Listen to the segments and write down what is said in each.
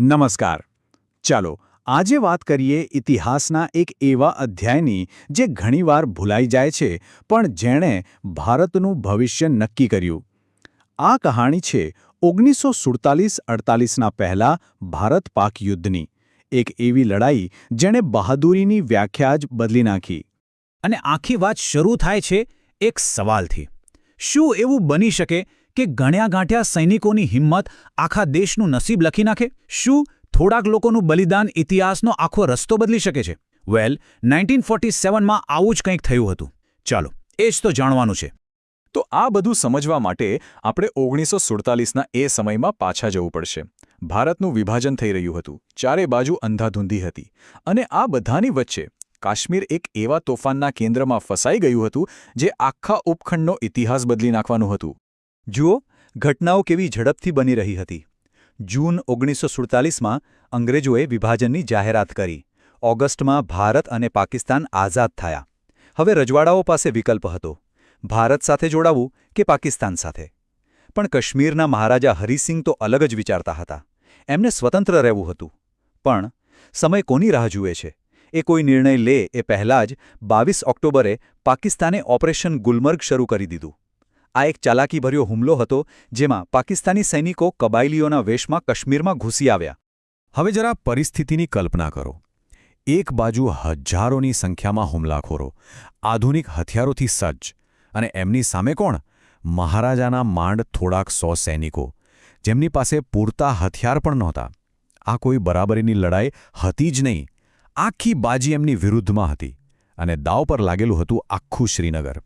નમસ્કાર. ચાલો આજે વાત કરીએ ઇતિહાસના એક એવા અધ્યાયની જે ઘણીવાર ભૂલાઈ જાય છે પણ જેણે ભારતનું ભવિષ્ય નક્કી કર્યું. આ કહાણી છે 1947-48ના પહેલા ભારત-પાક યુદ્ધની. એક એવી લડાઈ જેણે બહાદુરીની વ્યાખ્યા જ બદલી નાખી. અને આખી વાત શરૂ થાય છે એક સવાલથી. શું એવું બની શકે કે ગણ્યા ગાંઠ્યા સૈનિકોની હિંમત આખા દેશનું નસીબ લખી નાખે? શું થોડાક લોકોનું બલિદાન ઇતિહાસનો આખો રસ્તો બદલી શકે છે? વેલ, 1947માં આવું જ કંઈક થયું હતું. ચાલો, એ જ તો જાણવાનું છે. તો આ બધું સમજવા માટે આપણે 1947ના એ સમયમાં પાછા જવું પડશે. ભારતનું વિભાજન થઈ રહ્યું હતું, ચારે બાજુ અંધાધૂંધી હતી, અને આ બધાની વચ્ચે કાશ્મીર એક એવા તોફાનના કેન્દ્રમાં ફસાઈ ગયું હતું જે આખા ઉપખંડનો ઇતિહાસ બદલી નાખવાનું હતું. જુઓ, ઘટનાઓ કેવી ઝડપથી બની રહી હતી. જૂન 1947માં અંગ્રેજોએ વિભાજનની જાહેરાત કરી. ઓગસ્ટમાં ભારત અને પાકિસ્તાન આઝાદ થયા. હવે રજવાડાઓ પાસે વિકલ્પ હતો: ભારત સાથે જોડાવું કે પાકિસ્તાન સાથે. પણ કાશ્મીરના મહારાજા હરિસિંહ તો અલગ જ વિચારતા હતા. એમને સ્વતંત્ર રહેવું હતું. પણ સમય કોની રાહ જુએ છે? એ કોઈ નિર્ણય લે એ પહેલાં જ 22 ઓક્ટોબરે પાકિસ્તાને ઓપરેશન ગુલમર્ગ શરૂ કરી દીધું. આ એક ચાલાકીભર્યો હુમલો હતો જેમાં પાકિસ્તાની સૈનિકો કબાયલીઓના વેશમાં કાશ્મીરમાં ઘૂસી આવ્યા. હવે જરા પરિસ્થિતિની કલ્પના કરો. એક બાજુ હજારોની સંખ્યામાં હુમલાખોરો, આધુનિક હથિયારોથી સજ્જ, અને એમની સામે કોણ? મહારાજાના માંડ થોડાક 100 સૈનિકો, જેમની પાસે પૂરતા હથિયાર પણ નહોતા. આ કોઈ બરાબરીની લડાઈ હતી જ નહીં. આખી બાજી એમની વિરુદ્ધમાં હતી, અને દાવ પર લાગેલું હતું આખું શ્રીનગર.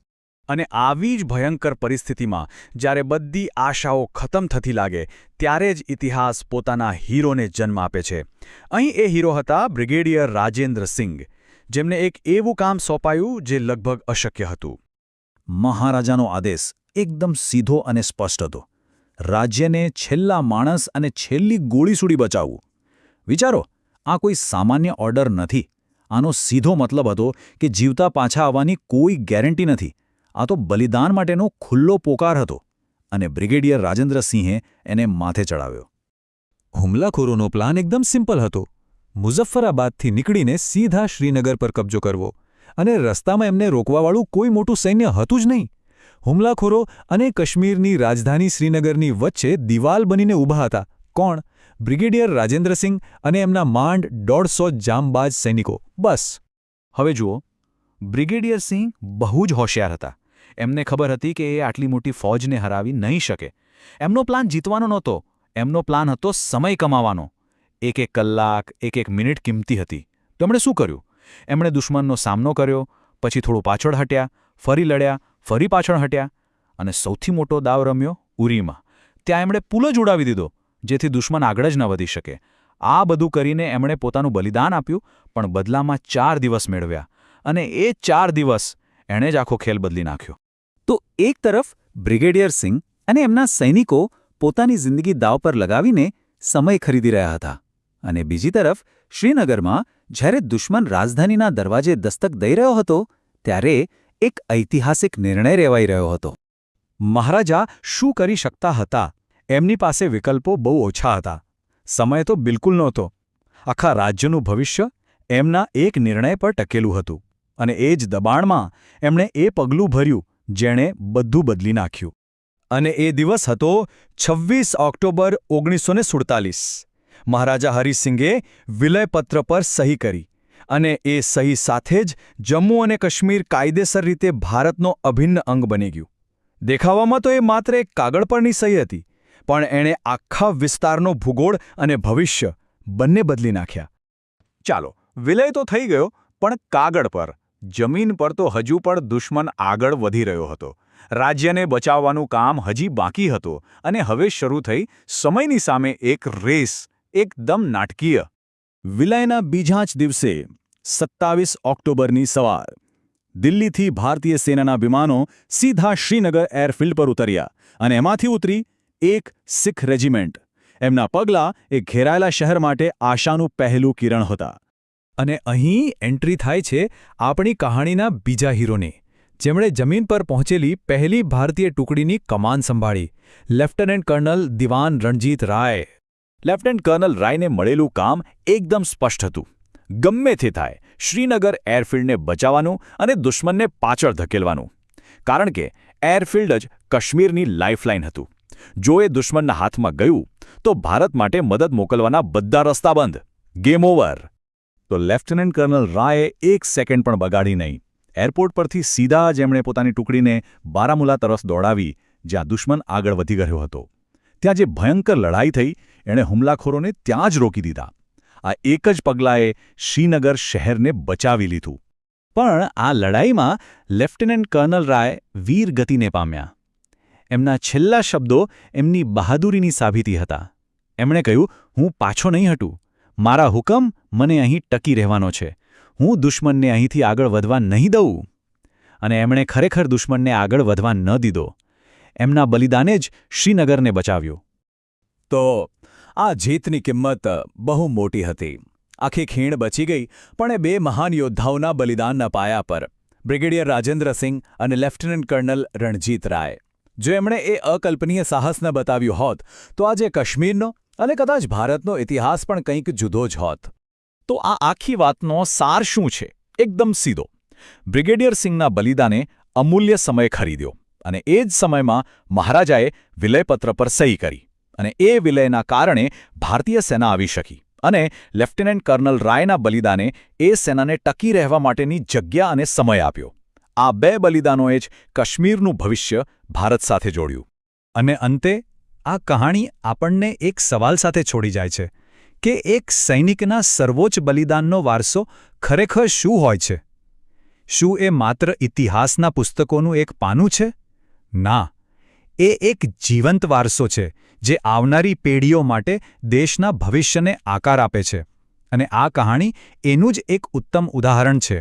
અને આવી જ ભયંકર પરિસ્થિતિમાં જ્યારે બધી આશાઓ ખતમ થતી લાગે ત્યારે જ ઇતિહાસ પોતાના હીરોને જન્મ આપે છે. અહીં એ હીરો હતા બ્રિગેડિયર રાજેન્દ્ર સિંઘ, જેમને એક એવું કામ સોંપાયું જે લગભગ અશક્ય હતું. મહારાજાનો આદેશ એકદમ સીધો અને સ્પષ્ટ હતો: રાજ્યને છેલ્લા માણસ અને છેલ્લી ગોળી સુધી બચાવવું. વિચારો, આ કોઈ સામાન્ય ઓર્ડર નથી. આનો સીધો મતલબ હતો કે જીવતા પાછા આવવાની કોઈ ગેરંટી નથી. આ તો બલિદાન માટેનો ખુલ્લો પોકાર હતો, અને બ્રિગેડિયર રાજેન્દ્ર સિંહે એને માથે ચડાવ્યો. હુમલાખોરોનો પ્લાન એકદમ સિમ્પલ હતો: મુઝફ્ફરાબાદથી નીકળીને સીધા શ્રીનગર પર કબજો કરવો, અને રસ્તામાં એમને રોકવાવાળું કોઈ મોટું સૈન્ય હતું જ નહીં. હુમલાખોરો અને કાશ્મીરની રાજધાની શ્રીનગરની વચ્ચે દિવાલ બનીને ઊભા હતા. કોણ? બ્રિગેડિયર રાજેન્દ્ર સિંહ અને એમના માંડ 150 જાંબાજ સૈનિકો, બસ. હવે જુઓ, બ્રિગેડિયર સિંહ બહુ જ હોશિયાર હતા. એમને ખબર હતી કે એ આટલી મોટી ફૌજને હરાવી નહીં શકે. એમનો પ્લાન જીતવાનો નહોતો, એમનો પ્લાન હતો સમય કમાવાનો. એક એક કલાક, એક એક મિનિટ કિંમતી હતી. તો એમણે શું કર્યું? એમણે દુશ્મનનો સામનો કર્યો, પછી થોડું પાછળ હટ્યા, ફરી લડ્યા, ફરી પાછળ હટ્યા, અને સૌથી મોટો દાવ રમ્યો ઉરીમાં. ત્યાં એમણે પુલ જ ઉડાવી દીધો, જેથી દુશ્મન આગળ જ ન વધી શકે. આ બધું કરીને એમણે પોતાનું બલિદાન આપ્યું, પણ બદલામાં 4 દિવસ મેળવ્યા, અને એ 4 દિવસ એણે જ આખો ખેલ બદલી નાખ્યો. તો એક તરફ બ્રિગેડિયર સિંહ અને એમના સૈનિકો પોતાની જિંદગી દાવ પર લગાવીને સમય ખરીદી રહ્યા હતા, અને બીજી તરફ શ્રીનગરમાં જ્યારે દુશ્મન રાજધાનીના દરવાજે દસ્તક દઈ રહ્યો હતો ત્યારે એક ઐતિહાસિક નિર્ણય લેવાઈ રહ્યો હતો. મહારાજા શું કરી શકતા હતા? એમની પાસે વિકલ્પો બહુ ઓછા હતા. સમય તો બિલકુલ નહોતો. આખા રાજ્યનું ભવિષ્ય એમના એક નિર્ણય પર ટકેલું હતું, અને એ જ દબાણમાં એમણે એ પગલું ભર્યું જેણે બધું બદલી નાખ્યું. અને એ દિવસ હતો 26 ઓક્ટોબર 1947. મહારાજા હરિસિંઘે વિલયપત્ર પર સહી કરી, અને એ સહી સાથે જ જમ્મુ અને કાશ્મીર કાયદેસર રીતે ભારતનો અભિન્ન અંગ બની ગયું. દેખાવામાં તો એ માત્ર એક કાગળ પરની સહી હતી, પણ એણે આખા વિસ્તારનો ભૂગોળ અને ભવિષ્ય બંને બદલી નાખ્યા. ચાલો, વિલય તો થઈ ગયો, પણ કાગળ પર. જમીન પર તો હજુ પણ દુશ્મન આગળ વધી રહ્યો હતો. રાજ્યને બચાવવાનું કામ હજી બાકી હતું, અને હવે શરૂ થઈ સમયની સામે એક રેસ, એકદમ નાટકીય. વિલયના બીજા જ દિવસે 27 ઓક્ટોબરની સવાર દિલ્હીથી ભારતીય સેનાના વિમાનો સીધા શ્રીનગર એરફિલ્ડ પર ઉતર્યા, અને એમાંથી ઉતરી એક શીખ રેજિમેન્ટ. એમના પગલાં એ ઘેરાયેલા શહેર માટે આશાનું પહેલું કિરણ હતા. અને અહીં એન્ટ્રી થાય છે આપણી કહાણીના બીજા હીરોની, જેમણે જમીન પર પહોંચેલી પહેલી ભારતીય ટુકડીની કમાન સંભાળી, લેફ્ટનન્ટ કર્નલ દિવાન રણજીત રાય. લેફ્ટનન્ટ કર્નલ રાયને મળેલું કામ એકદમ સ્પષ્ટ હતું. ગમે તે થાય, શ્રીનગર એરફિલ્ડને બચાવવાનું અને દુશ્મનને પાછળ ધકેલવાનું. કારણ કે એરફિલ્ડ જ કાશ્મીરની લાઇફલાઇન હતું. જો એ દુશ્મનના હાથમાં ગયું તો ભારત માટે મદદ મોકલવાના બધા રસ્તા બંધ. Game over. તો લેફ્ટનન્ટ કર્નલ રાયે એક સેકન્ડ પણ બગાડી નહીં. એરપોર્ટ પરથી સીધા જ એમણે પોતાની ટુકડીને બારામુલા તરફ દોડાવી, જ્યાં દુશ્મન આગળ વધી ગયો હતો. ત્યાં જે ભયંકર લડાઈ થઈ, એણે હુમલાખોરોને ત્યાં જ રોકી દીધા. આ એક જ પગલાંએ શ્રીનગર શહેરને બચાવી લીધું. પણ આ લડાઈમાં લેફ્ટનન્ટ કર્નલ રાય વીર ગતિને પામ્યા. એમના છેલ્લા શબ્દો એમની બહાદુરીની સાબિતી હતા. એમણે કહ્યું, હું પાછો નહીં હટું. મારા હુકમ મને અહીં ટકી રહેવાનો છે. હું દુશ્મનને અહીંથી આગળ વધવા નહીં દઉં. અને એમણે ખરેખર દુશ્મનને આગળ વધવા ન દીધો. એમના બલિદાને જ શ્રીનગરને બચાવ્યું. તો આ જીતની કિંમત બહુ મોટી હતી. આખી ખીણ બચી ગઈ, પણ એ બે મહાન યોદ્ધાઓના બલિદાનના પાયા પર, બ્રિગેડિયર રાજેન્દ્ર સિંહ અને લેફ્ટનન્ટ કર્નલ રણજીત રાય. જો એમણે એ અકલ્પનીય સાહસ ન બતાવ્યું હોત તો આજે કાશ્મીરનો અને કદાચ ભારતનો ઇતિહાસ પણ કંઈક જુદો જ હોત. તો આ આખી વાતનો સાર શું છે? એકદમ સીધો. બ્રિગેડિયર સિંહના બલિદાને અમૂલ્ય સમય ખરીદ્યો, અને એ જ સમયમાં મહારાજાએ વિલયપત્ર પર સહી કરી, અને એ વિલયના કારણે ભારતીય સેના આવી શકી, અને લેફ્ટનન્ટ કર્નલ રાયના બલિદાને એ સેનાને ટકી રહેવા માટેની જગ્યા અને સમય આપ્યો. આ બે બલિદાનોએ જ કાશ્મીરનું ભવિષ્ય ભારત સાથે જોડ્યું. અને અંતે આ કહાણી આપણને એક સવાલ સાથે છોડી જાય છે કે એક સૈનિકના સર્વોચ્ચ બલિદાનનો વારસો ખરેખર શું હોય છે? શું એ માત્ર ઇતિહાસના પુસ્તકોનું એક પાનું છે? ના, એ એક જીવંત વારસો છે જે આવનારી પેઢીઓ માટે દેશના ભવિષ્યને આકાર આપે છે. અને આ કહાણી એનું જ એક ઉત્તમ ઉદાહરણ છે.